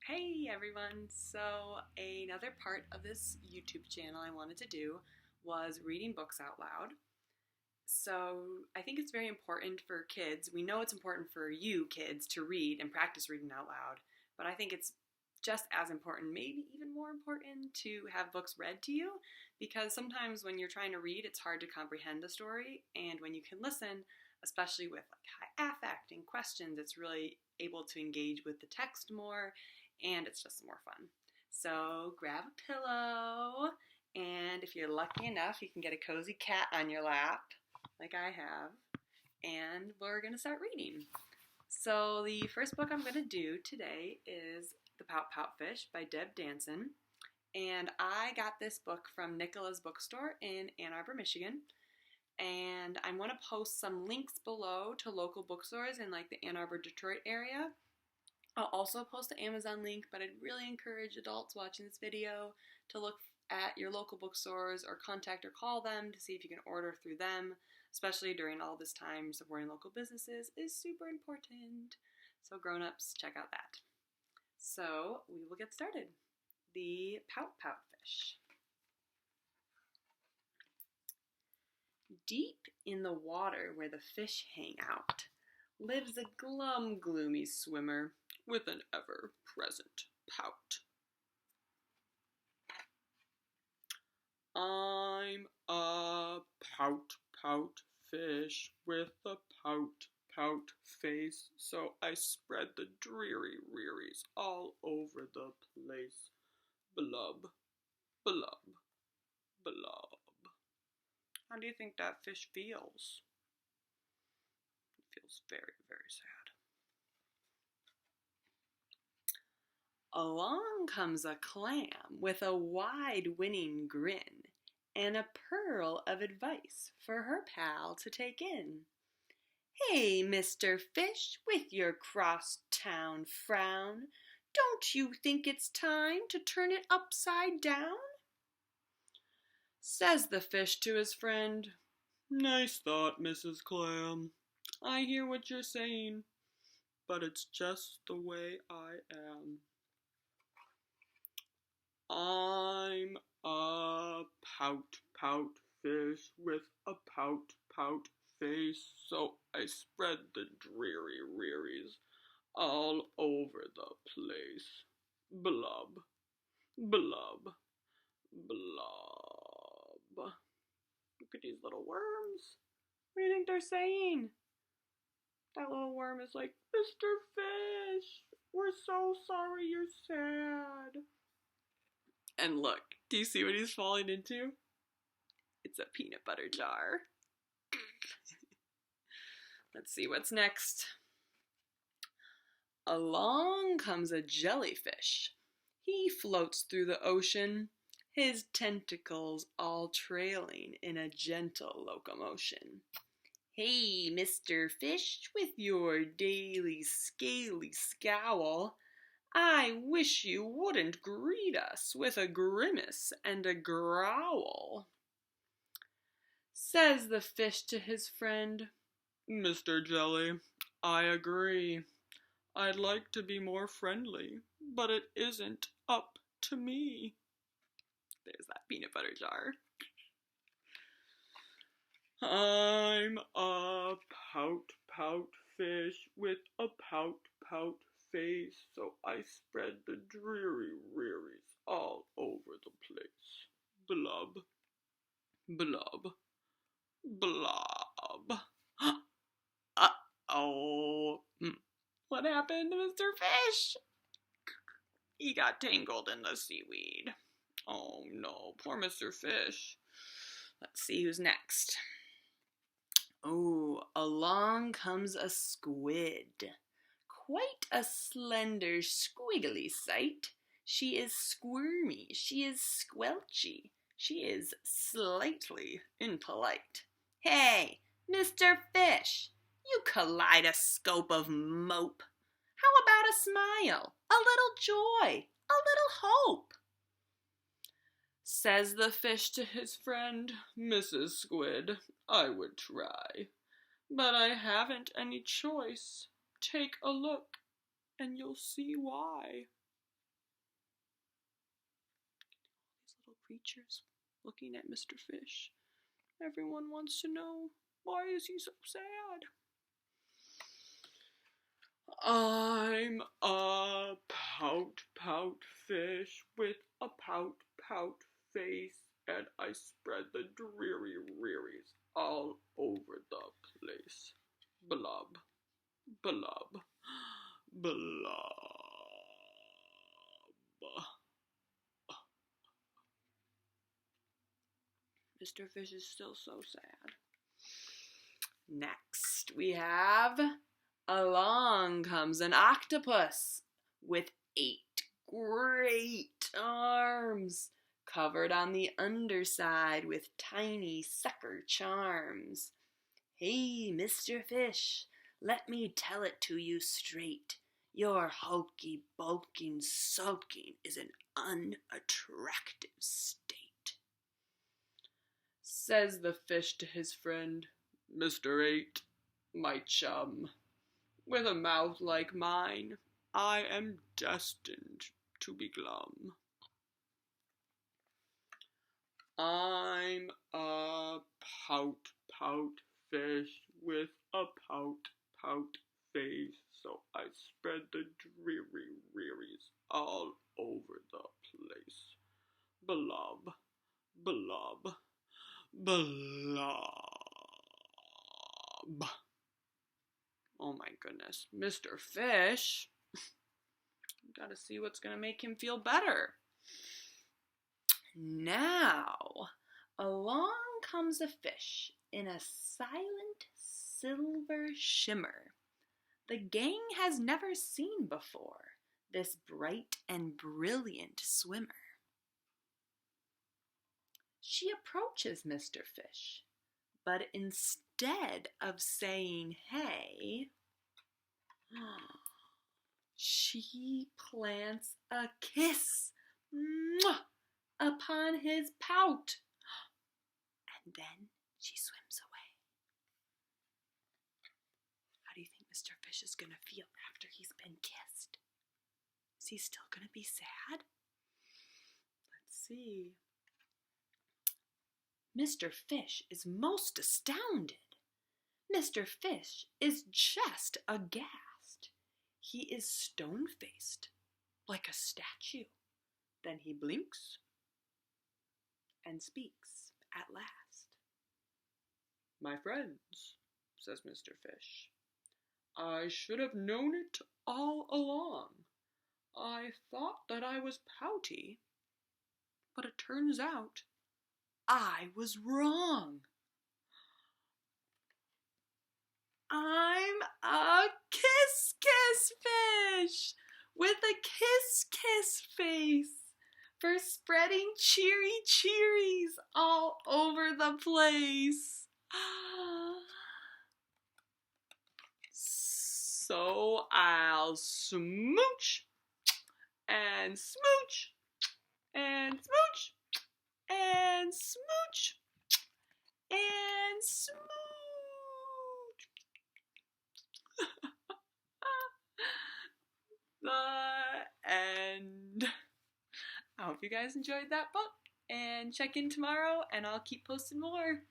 Hey everyone! So, another part of this YouTube channel I wanted to do was reading books out loud. So, I think it's very important for kids. We know it's important for you kids to read and practice reading out loud, but I think it's just as important, maybe even more important, to have books read to you because sometimes when you're trying to read, it's hard to comprehend the story, and when you can listen, especially with like high affect and questions, it's really able to engage with the text more and it's just more fun. So grab a pillow, and if you're lucky enough, you can get a cozy cat on your lap, like I have, and we're going to start reading. So the first book I'm going to do today is The Pout Pout Fish by Deborah Diesen, and I got this book from Nicola's bookstore in Ann Arbor, Michigan, and I'm going to post some links below to local bookstores in like the Ann Arbor-Detroit area. I'll also post an Amazon link, but I'd really encourage adults watching this video to look at your local bookstores or contact or call them to see if you can order through them, especially during all this time. Supporting local businesses is super important. So grown-ups, check out that. So we will get started. The Pout Pout Fish. Deep in the water where the fish hang out lives a glum, gloomy swimmer with an ever-present pout. I'm a pout fish with a pout face, so I spread the dreary rearies all over the place. Blub, blub, blub. How do you think that fish feels? It feels very, very sad. Along comes a clam with a wide winning grin and a pearl of advice for her pal to take in. Hey, Mr. Fish, with your cross-town frown, don't you think it's time to turn it upside down? Says the fish to his friend, Nice thought, Mrs. Clam. I hear what you're saying, but it's just the way I am. I'm a pout fish with a pout face, so I spread the dreary rearies all over the place. Blub, blub, blub. Look at these little worms. What do you think they're saying? That little worm is like, Mr. Fish, we're so sorry you're sad. And look, do you see what he's falling into? It's a peanut butter jar. Let's see what's next. Along comes a jellyfish. He floats through the ocean, his tentacles all trailing in a gentle locomotion. Hey, Mr. Fish, with your daily scaly scowl, I wish you wouldn't greet us with a grimace and a growl. Says the fish to his friend, Mr. Jelly, I agree. I'd like to be more friendly, but it isn't up to me. There's that peanut butter jar. I'm a pout fish with a pout face, so I spread the dreary rearies all over the place. Blub, blub, blob. Uh-oh. What happened to Mr. Fish? He got tangled in the seaweed. Oh no, poor Mr. Fish. Let's see who's next. Oh, along comes a squid. Quite a slender, squiggly sight. She is squirmy, she is squelchy, she is slightly impolite. Hey, Mr. Fish, you kaleidoscope of mope. How about a smile, a little joy, a little hope? Says the fish to his friend, Mrs. Squid, I would try, but I haven't any choice. Take a look, and you'll see why. creatures looking at Mr. Fish. Everyone wants to know, why is he so sad? I'm a pout pout fish with a pout pout face, and I spread the dreary rearies all over the place. Blub, blub, blub. Mr. Fish is still so sad. Next, we have along comes an octopus with 8 great arms, covered on the underside with tiny sucker charms. Hey, Mr. Fish, let me tell it to you straight. Your hokey bulking sulking is an unattractive state. Says the fish to his friend, Mr. 8, my chum. With a mouth like mine, I am destined to be glum. I'm a pout pout fish with a pout pout face, so I spread the dreary rearies all over the place. Blub, blub, blub. Oh my goodness, Mr. Fish. Gotta see what's gonna make him feel better. Now, along comes a fish in a silent silver shimmer. The gang has never seen before this bright and brilliant swimmer. She approaches Mr. Fish, but instead of saying hey, she plants a kiss upon his pout, and then she swims away. How do you think Mr. Fish is going to feel after he's been kissed? Is he still going to be sad? Let's see. Mr. Fish is most astounded. Mr. Fish is just aghast. He is stone-faced, like a statue. Then he blinks and speaks at last. My friends, says Mr. Fish, I should have known it all along. I thought that I was pouty, but it turns out I was wrong. I'm a kiss fish with a kiss face for spreading cheery cheeries all over the place. So I'll smooch and smooch and smooch and smooch and smooch. The end. I hope you guys enjoyed that book, and check in tomorrow and I'll keep posting more.